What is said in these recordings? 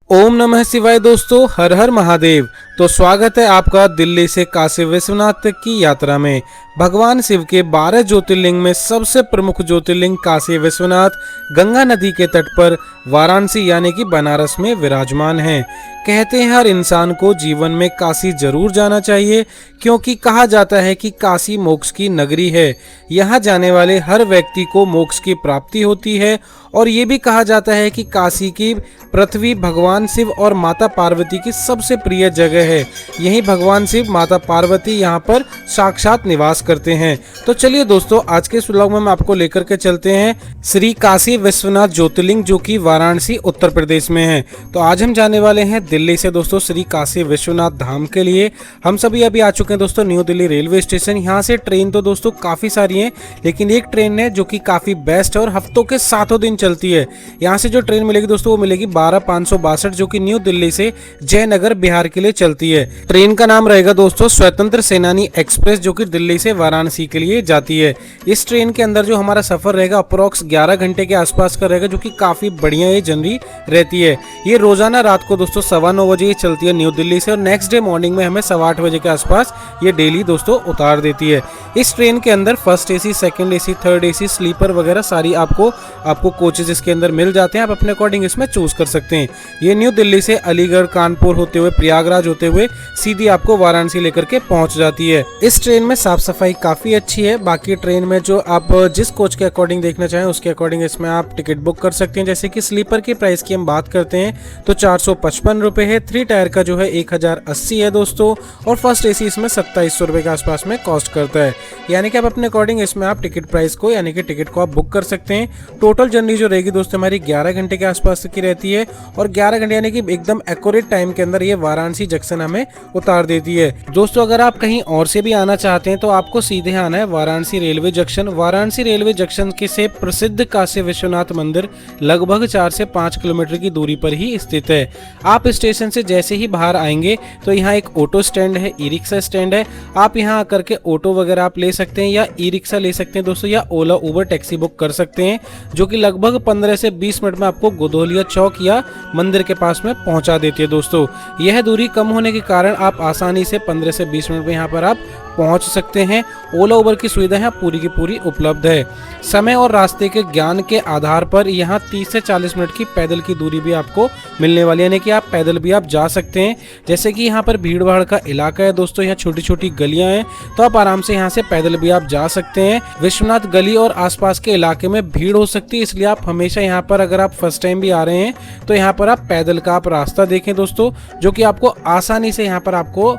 ओम नमः शिवाय दोस्तों, हर हर महादेव। तो स्वागत है आपका दिल्ली से काशी विश्वनाथ तक की यात्रा में। भगवान शिव के 12 ज्योतिर्लिंग में सबसे प्रमुख ज्योतिर्लिंग काशी विश्वनाथ गंगा नदी के तट पर वाराणसी यानी कि बनारस में विराजमान है। कहते हैं हर इंसान को जीवन में काशी जरूर जाना चाहिए, क्योंकि कहा जाता है कि काशी मोक्ष की नगरी है। यहाँ जाने वाले हर व्यक्ति को मोक्ष की प्राप्ति होती है। और ये भी कहा जाता है कि काशी की पृथ्वी भगवान शिव और माता पार्वती की सबसे प्रिय जगह है। यही भगवान शिव माता पार्वती यहाँ पर साक्षात निवास करते हैं। तो चलिए दोस्तों, आज के इस व्लॉग में हम आपको लेकर के चलते हैं श्री काशी विश्वनाथ ज्योतिर्लिंग, जो कि वाराणसी उत्तर प्रदेश में है। तो आज हम जाने वाले हैं दिल्ली से दोस्तों श्री काशी विश्वनाथ धाम के लिए। हम सभी अभी आ चुके हैं दोस्तों न्यू दिल्ली रेलवे स्टेशन। यहाँ से ट्रेन तो दोस्तों काफी सारी है, लेकिन एक ट्रेन है जो कि काफी बेस्ट है और हफ्तों के 7 दिन चलती है। यहाँ से जो ट्रेन मिलेगी दोस्तों वो मिलेगी 12-562, जो कि न्यू दिल्ली से जयनगर बिहार के लिए चलती है। ट्रेन का नाम रहेगा दोस्तों स्वतंत्र सेनानी एक्सप्रेस, जो कि दिल्ली से वाराणसी के लिए जाती है। इस ट्रेन के अंदर जो हमारा सफर रहेगा अप्रोक्स 11 घंटे के आसपास का रहेगा, जो कि काफी बढ़िया ये जर्नी रहती है। ये रोजाना रात को दोस्तों 9:15 बजे चलती है न्यू दिल्ली से, और नेक्स्ट डे मॉर्निंग में हमें 8:15 बजे के आसपास ये डेली दोस्तों उतार देती है। इस ट्रेन के अंदर first AC, second AC, third AC, sleeper वगैरह सारी आपको कोचेज इसके अंदर मिल जाते हैं। आप अपने अकॉर्डिंग इसमें चूज कर सकते हैं। ये न्यू दिल्ली से अलीगढ़, कानपुर होते हुए, प्रयागराज होते हुए सीधी आपको वाराणसी लेकर के पहुंच जाती है। इस ट्रेन में साफ सफाई काफी अच्छी है। बाकी ट्रेन में जो आप जिस कोच के अकॉर्डिंग देखना चाहें उसके अकॉर्डिंग इसमें आप टिकट बुक कर सकते हैं। जैसे कि स्लीपर की प्राइस की हम बात करते हैं तो 455 रुपए है। 3 टायर का जो है 1080 है दोस्तों, और फर्स्ट एसी इसमें 2700 रुपए के आसपास में कॉस्ट करता है। यानी कि आप अपने अकॉर्डिंग इसमें आप टिकट प्राइस को यानी कि टिकट को आप बुक कर सकते हैं। टोटल जर्नी जो रहेगी दोस्तों हमारी 11 घंटे के आसपास की रहती है, और 11 घंटे यानी कि एकदम एक्यूरेट टाइम के अंदर ये वाराणसी जंक्शन हमें उतार देती है। दोस्तों अगर आप कहीं और से भी आना चाहते हैं तो आपको सीधे आना है Varanasi railway junction. Varanasi railway junction के से प्रसिद्ध काशी विश्वनाथ मंदिर लगभग 4 से 5 किलोमीटर की दूरी पर ही स्थित है। आप स्टेशन से जैसे ही बाहर आएंगे तो यहाँ एक ऑटो स्टैंड है, ई रिक्शा स्टैंड है। आप यहाँ आकर के ऑटो वगैरह आप ले सकते हैं, या ई रिक्शा ले सकते हैं दोस्तों, या ओला उबर टैक्सी बुक कर सकते हैं, जो कि लगभग 15 से 20 मिनट में आपको गोधौलिया चौक या मंदिर के पास में पहुंचा देती है। दोस्तों यह दूरी कम होने के कारण आप आसानी से 15 से 20 मिनट में यहाँ पर आप पहुंच सकते हैं। ओला उबर की सुविधा यहाँ पूरी की पूरी उपलब्ध है। समय और रास्ते के ज्ञान के आधार पर यहाँ 30 से 40 मिनट की पैदल की दूरी भी आपको मिलने वाली है, यानी कि आप पैदल भी आप जा सकते हैं। जैसे कि यहाँ पर भीड़ भाड़ का इलाका है दोस्तों, यहाँ छोटी छोटी गलियां हैं, तो आप आराम से यहाँ से पैदल भी आप जा सकते हैं। विश्वनाथ गली और आसपास के इलाके में भीड़ हो सकती है, इसलिए आप हमेशा यहाँ पर अगर आप फर्स्ट टाइम भी आ रहे हैं तो यहाँ पर आप पैदल का आप रास्ता देखें दोस्तों, जो कि आपको आसानी से यहाँ पर आपको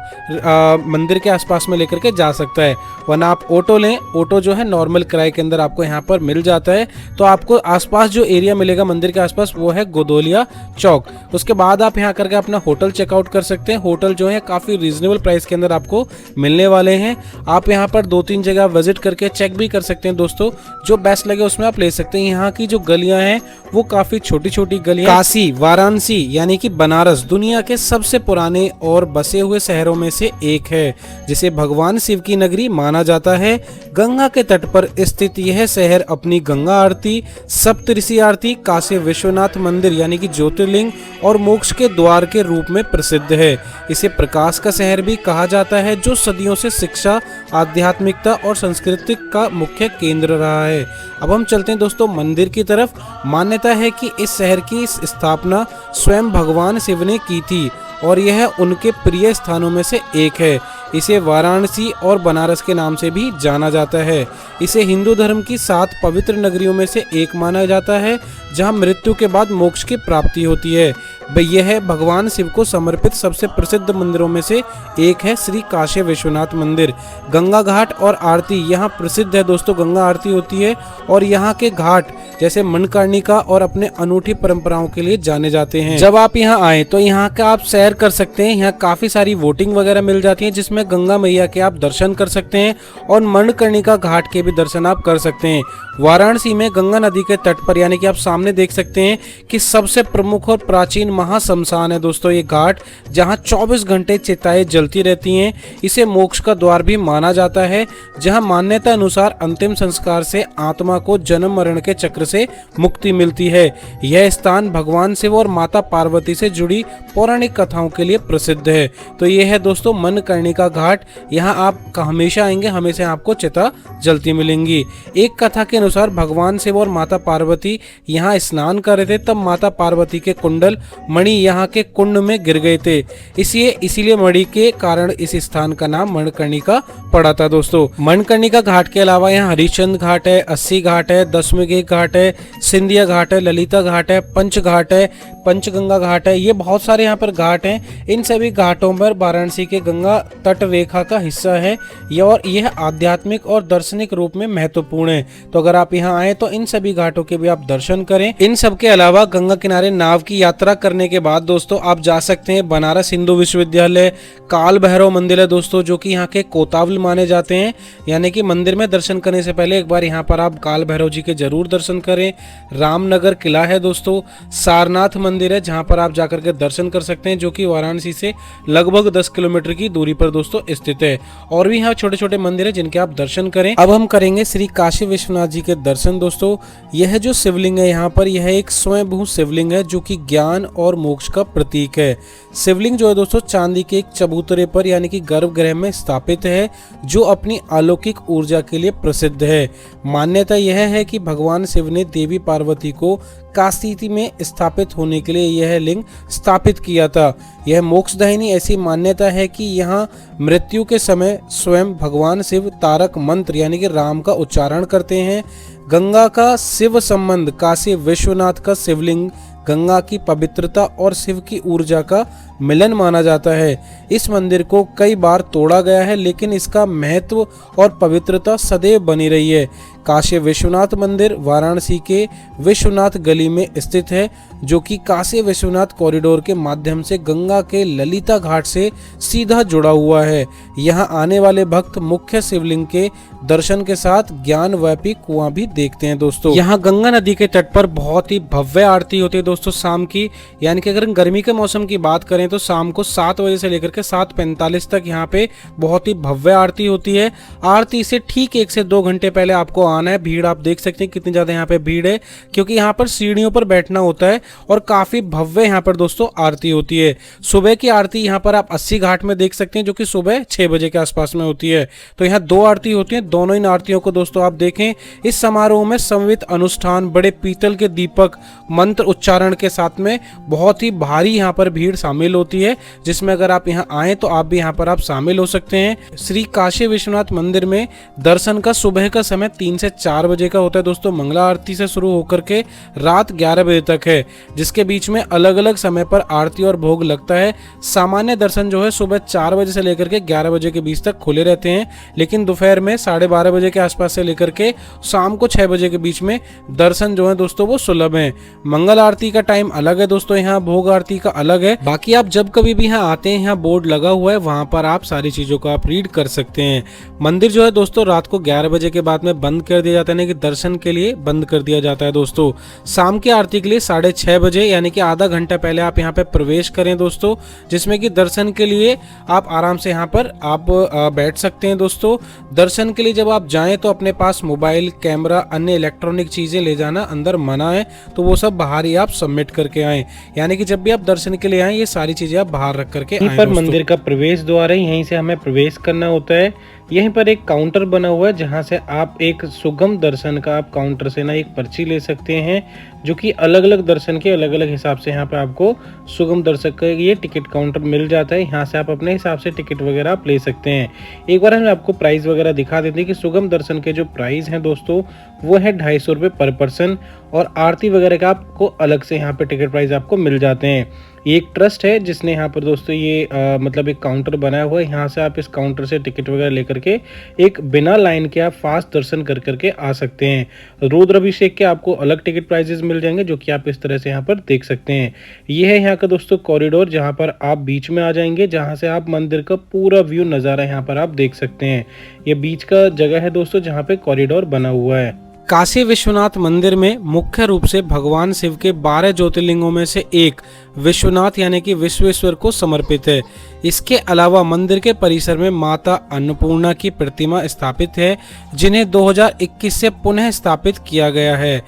मंदिर के आसपास में लेकर के जा सकता है। वरना आप ऑटो लें, ऑटो जो है नॉर्मल किराए के अंदर आपको यहाँ पर मिल जाता है। तो आपको आसपास जो एरिया मिलेगा मंदिर के आसपास वो है गोधौलिया चौक। उसके बाद आप यहाँ करके अपना होटल चेकआउट कर सकते हैं। होटल जो है काफी रीजनेबल प्राइस के अंदर आपको मिलने वाले हैं। आप यहाँ पर 2-3 जगह विजिट करके चेक भी कर सकते हैं दोस्तों, जो बेस्ट लगे उसमें आप ले सकते हैं। यहाँ की जो गलियां हैं वो काफी छोटी छोटी गलियां। काशी वाराणसी यानी कि बनारस दुनिया के सबसे पुराने और बसे हुए शहरों में से एक है, जिसे भगवान शिव की नगरी माना जाता है। गंगा के तट पर स्थित यह शहर अपनी गंगा आरती, सप्तऋषि आरती, काशी विश्वनाथ मंदिर यानी कि ज्योतिर्लिंग और मोक्ष के द्वार के रूप में प्रसिद्ध है। इसे प्रकाश का शहर भी कहा जाता है, जो सदियों से शिक्षा, आध्यात्मिकता और संस्कृति का मुख्य केंद्र रहा है। अब हम चलते हैं दोस्तों मंदिर की तरफ। मान्यता है कि इस शहर की स्थापना स्वयं भगवान शिव ने की थी, और यह उनके प्रिय स्थानों में से एक है। इसे वाराणसी और बनारस के नाम से भी जाना जाता है। इसे हिंदू धर्म की 7 पवित्र नगरियों में से एक माना जाता है, जहां मृत्यु के बाद मोक्ष की प्राप्ति होती है। यह भगवान शिव को समर्पित सबसे प्रसिद्ध मंदिरों में से एक है श्री काशी विश्वनाथ मंदिर। गंगा घाट और आरती यहाँ प्रसिद्ध है दोस्तों। गंगा आरती होती है, और यहाँ के घाट जैसे मणिकर्णिका और अपने अनूठी परंपराओं के लिए जाने जाते हैं। जब आप यहाँ आए तो यहाँ का आप सैर कर सकते हैं। यहाँ काफी सारी वोटिंग वगैरह मिल जाती है, जिसमें गंगा मैया के आप दर्शन कर सकते हैं, और मणिकर्णिका घाट के भी दर्शन आप कर सकते हैं। वाराणसी में गंगा नदी के तट पर यानी कि आप सामने देख सकते हैं कि सबसे प्रमुख और प्राचीन महाशमशान है दोस्तों ये घाट, जहां 24 घंटे चिताएं जलती रहती हैं। इसे मोक्ष का द्वार भी माना जाता है, जहां मान्यता अनुसार अंतिम संस्कार से आत्मा को जन्म मरण के चक्र से मुक्ति मिलती है। यह स्थान भगवान शिव और माता पार्वती से जुड़ी पौराणिक कथाओं के लिए प्रसिद्ध है। तो ये है दोस्तों मनकर्णिका घाट। यहाँ आप हमेशा आएंगे, हमेशा आपको चिता जलती मिलेंगी। एक कथा के अनुसार भगवान शिव और माता पार्वती यहाँ स्नान कर रहे थे, तब माता पार्वती के कुंडल मणि यहाँ के कुंड में गिर गए थे। इसीलिए मणि के कारण इस स्थान का नाम मनकर्णिका पड़ा था दोस्तों। मनकर्णिका घाट के अलावा यहाँ हरिश्चंद्र घाट है, अस्सी घाट है, दशमेघ घाट है, सिंधिया घाट है, ललिता घाट है, पंच घाट है, पंचगंगा घाट है। ये बहुत सारे यहाँ पर घाट हैं। इन सभी घाटों पर वाराणसी के गंगा तट रेखा का हिस्सा है और यह आध्यात्मिक और दार्शनिक रूप में महत्वपूर्ण है। तो अगर आप यहाँ आए तो इन सभी घाटों के भी आप दर्शन करें। इन सब के अलावा गंगा किनारे नाव की यात्रा करने के बाद दोस्तों आप जा सकते हैं बनारस हिंदू विश्वविद्यालय, काल भैरव मंदिर है दोस्तों, जो कि यहाँ के कोतावल माने जाते हैं। यानी कि मंदिर में दर्शन करने से पहले एक बार यहाँ पर आप काल भैरव जी के जरूर दर्शन करें। रामनगर किला है दोस्तों, सारनाथ मंदिर है जहाँ पर आप जाकर के दर्शन कर सकते हैं, जो कि वाराणसी से लगभग 10 किलोमीटर की दूरी पर दोस्तों स्थित है। और भी यहाँ छोटे छोटे मंदिर है जिनके आप दर्शन करें। अब हम करेंगे श्री काशी विश्वनाथ जी के दर्शन दोस्तों। यह जो शिवलिंग है यहाँ पर, यह एक स्वयंभू शिवलिंग है जो कि ज्ञान और मोक्ष का प्रतीक है। शिवलिंग जो है दोस्तों चांदी के एक चबूतरे पर यानी कि गर्भगृह में स्थापित है, जो अपनी अलौकिक ऊर्जा के लिए प्रसिद्ध है। मान्यता यह है कि भगवान शिव ने देवी पार्वती को काशी में स्थापित होने के लिए यह लिंग स्थापित किया था। यह मोक्षदायिनी ऐसी मान्यता है कि यहाँ मृत्यु के समय स्वयं भगवान शिव तारक मंत्र यानी कि राम का उच्चारण करते हैं। गंगा का शिव संबंध, काशी विश्वनाथ का शिवलिंग गंगा की पवित्रता और शिव की ऊर्जा का मिलन माना जाता है। इस मंदिर को कई बार तोड़ा गया है, लेकिन इसका महत्व और पवित्रता सदैव बनी रही है। काशी विश्वनाथ मंदिर वाराणसी के विश्वनाथ गली में स्थित है, जो कि काशी विश्वनाथ कॉरिडोर के माध्यम से गंगा के ललिता घाट से सीधा जुड़ा हुआ है। यहाँ आने वाले भक्त मुख्य शिवलिंग के दर्शन के साथ ज्ञानव्यापी कुआं भी देखते हैं दोस्तों। यहाँ गंगा नदी के तट पर बहुत ही भव्य आरती होती है दोस्तों शाम की। यानी कि अगर गर्मी के मौसम की बात करें तो शाम को 7 बजे से लेकर के 7:45 तक यहाँ पे बहुत ही भव्य आरती होती है। आरती से ठीक 1 से 2 घंटे पहले आपको आना है। भीड़ आप देख सकते हैं कितनी ज्यादा यहाँ पे भीड़ है, क्योंकि यहाँ पर सीढ़ियों पर बैठना होता है और काफी भव्य यहाँ पर दोस्तों आरती होती है। सुबह की आरती यहाँ पर आप 80 घाट में देख सकते हैं, जो कि सुबह 6 बजे के आसपास में होती है। तो यहाँ 2 आरती होती है, दोनों इन आरतियों को दोस्तों आप देखें। इस समारोह में समवेत अनुष्ठान, बड़े पीतल के दीपक, मंत्र उच्चारण के साथ में बहुत ही भारी यहाँ पर भीड़ शामिल होती है, जिसमें अगर आप यहाँ आए तो आप भी यहाँ पर आप शामिल हो सकते हैं। श्री काशी विश्वनाथ मंदिर में दर्शन का सुबह का समय 3 से 4 बजे का होता है दोस्तों। मंगला आरती से शुरू होकर के रात 11 बजे तक है, जिसके बीच में अलग अलग समय पर आरती और भोग लगता है। सामान्य दर्शन जो है सुबह 4 बजे से लेकर के 11 बजे के बीच तक खुले रहते हैं, लेकिन दोपहर में 12:30 बजे के आसपास से लेकर के शाम को 6 बजे के बीच में दर्शन जो है दोस्तों वो सुलभ है। मंगल आरती का टाइम अलग है दोस्तों, यहाँ भोग आरती का अलग है। बाकी आप जब कभी भी यहाँ आते हैं, यहाँ बोर्ड लगा हुआ है, वहां पर आप सारी चीजों को आप रीड कर सकते हैं। मंदिर जो है दोस्तों रात को 11 बजे के बाद में बंद कर दिया जाता है, यानी कि दर्शन के लिए बंद कर दिया जाता है दोस्तों। शाम की आरती के लिए 6:30 बजे यानी कि आधा घंटा पहले आप यहाँ पे प्रवेश करें दोस्तों, जिसमें कि दर्शन के लिए आप आराम से यहाँ पर आप बैठ सकते हैं दोस्तों। दर्शन के लिए जब आप जाएं तो अपने पास मोबाइल, कैमरा, अन्य इलेक्ट्रॉनिक चीजें ले जाना अंदर मना है, तो वो सब बाहर ही आप सबमिट करके आए। यानी कि जब भी आप दर्शन के लिए आए ये सारी चीजें आप बाहर रख करके आए। पर मंदिर का प्रवेश द्वार है, यहीं से हमें प्रवेश करना होता है। यहीं पर एक काउंटर बना हुआ है जहां से आप एक सुगम दर्शन का आप काउंटर से ना एक पर्ची ले सकते हैं, जो कि अलग अलग दर्शन के अलग अलग हिसाब से यहाँ पे आपको सुगम दर्शक का ये टिकट काउंटर मिल जाता है। यहाँ से आप अपने हिसाब से टिकट वगैरह आप ले सकते हैं। एक बार हम आपको प्राइस वगैरह दिखा देते हैं कि सुगम दर्शन के जो प्राइस हैं दोस्तों वो है 250 रुपये पर पर्सन, और आरती वगैरह का आपको अलग से यहाँ पे टिकट प्राइस आपको मिल जाते हैं। ये एक ट्रस्ट है जिसने यहाँ पर दोस्तों ये मतलब एक काउंटर बनाया हुआ है। यहाँ से आप इस काउंटर से टिकट वगैरह लेकर के एक बिना लाइन के आप फास्ट दर्शन कर करके आ सकते हैं। रुद्राभिषेक के आपको अलग टिकट प्राइजेस मिल जाएंगे, जो कि आप इस तरह से यहाँ पर देख सकते हैं। ये है यहाँ का दोस्तों कॉरिडोर, जहाँ पर आप बीच में आ जाएंगे, जहाँ से आप मंदिर का पूरा व्यू नज़ारा यहाँ पर आप देख सकते हैं। ये बीच का जगह है दोस्तों जहाँ पे कॉरिडोर बना हुआ है। काशी विश्वनाथ मंदिर में मुख्य रूप से भगवान शिव के 12 ज्योतिर्लिंगों में से एक विश्वनाथ यानी कि विश्वेश्वर को समर्पित है। इसके अलावा मंदिर के परिसर में माता अन्नपूर्णा की प्रतिमा स्थापित है, जिन्हें 2021 से पुनः स्थापित किया गया है।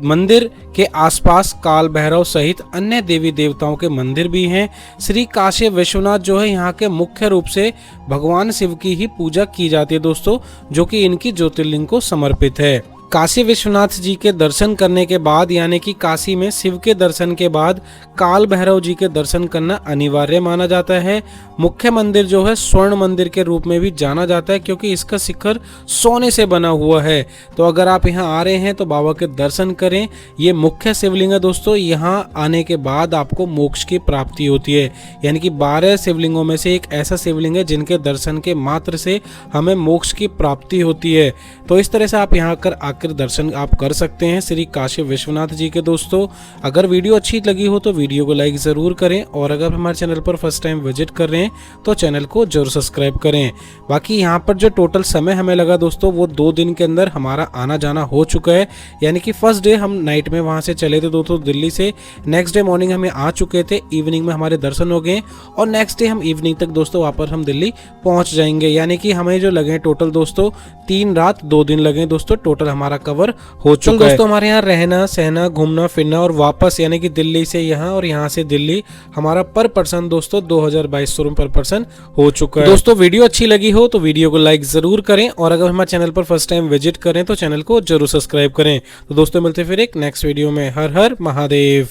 मंदिर के आसपास काल भैरव सहित अन्य देवी देवताओं के मंदिर भी हैं। श्री काशी विश्वनाथ जो है यहाँ के मुख्य रूप से भगवान शिव की ही पूजा की जाती है दोस्तों, जो कि इनकी ज्योतिर्लिंग को समर्पित है। काशी विश्वनाथ जी के दर्शन करने के बाद यानी कि काशी में शिव के दर्शन के बाद काल भैरव जी के दर्शन करना अनिवार्य माना जाता है। मुख्य मंदिर जो है स्वर्ण मंदिर के रूप में भी जाना जाता है, क्योंकि इसका शिखर सोने से बना हुआ है। तो अगर आप यहाँ आ रहे हैं तो बाबा के दर्शन करें। ये मुख्य शिवलिंग है दोस्तों। यहाँ आने के बाद आपको मोक्ष की प्राप्ति होती है, यानी कि 12 शिवलिंगों में से एक ऐसा शिवलिंग है जिनके दर्शन के मात्र से हमें मोक्ष की प्राप्ति होती है। तो इस तरह से आप यहाँ आकर दर्शन आप कर सकते हैं श्री काशी विश्वनाथ जी के। दोस्तों अगर वीडियो अच्छी लगी हो तो वीडियो को लाइक जरूर करें, और अगर हमारे चैनल पर फर्स्ट टाइम विजिट कर रहे हैं तो चैनल को जरूर सब्सक्राइब करें। बाकी यहाँ पर जो टोटल समय हमें लगा दोस्तों, वो 2 दिन के अंदर हमारा आना जाना हो चुका है। यानी कि फर्स्ट डे हम नाइट में वहाँ से चले थे दोस्तों दिल्ली से, नेक्स्ट डे मॉर्निंग हमें आ चुके थे, इवनिंग में हमारे दर्शन हो गए, और नेक्स्ट डे हम इवनिंग तक दोस्तों वापस हम दिल्ली पहुँच जाएंगे। यानी कि हमें जो लगे टोटल दोस्तों 3 रात 2 दिन लगे दोस्तों, टोटल हमारा कवर हो चुका है। दोस्तों हमारे यहाँ रहना सहना घूमना फिरना और वापस यानी कि दिल्ली से यहाँ और यहाँ से दिल्ली हमारा पर पर्सन दोस्तों 2200 रुपये पर पर्सन हो चुका है। दोस्तों वीडियो अच्छी लगी हो तो वीडियो को लाइक जरूर करें, और अगर हमारे चैनल पर फर्स्ट टाइम विजिट करें तो चैनल को जरूर सब्सक्राइब करें। तो दोस्तों मिलते फिर एक नेक्स्ट वीडियो में। हर हर महादेव।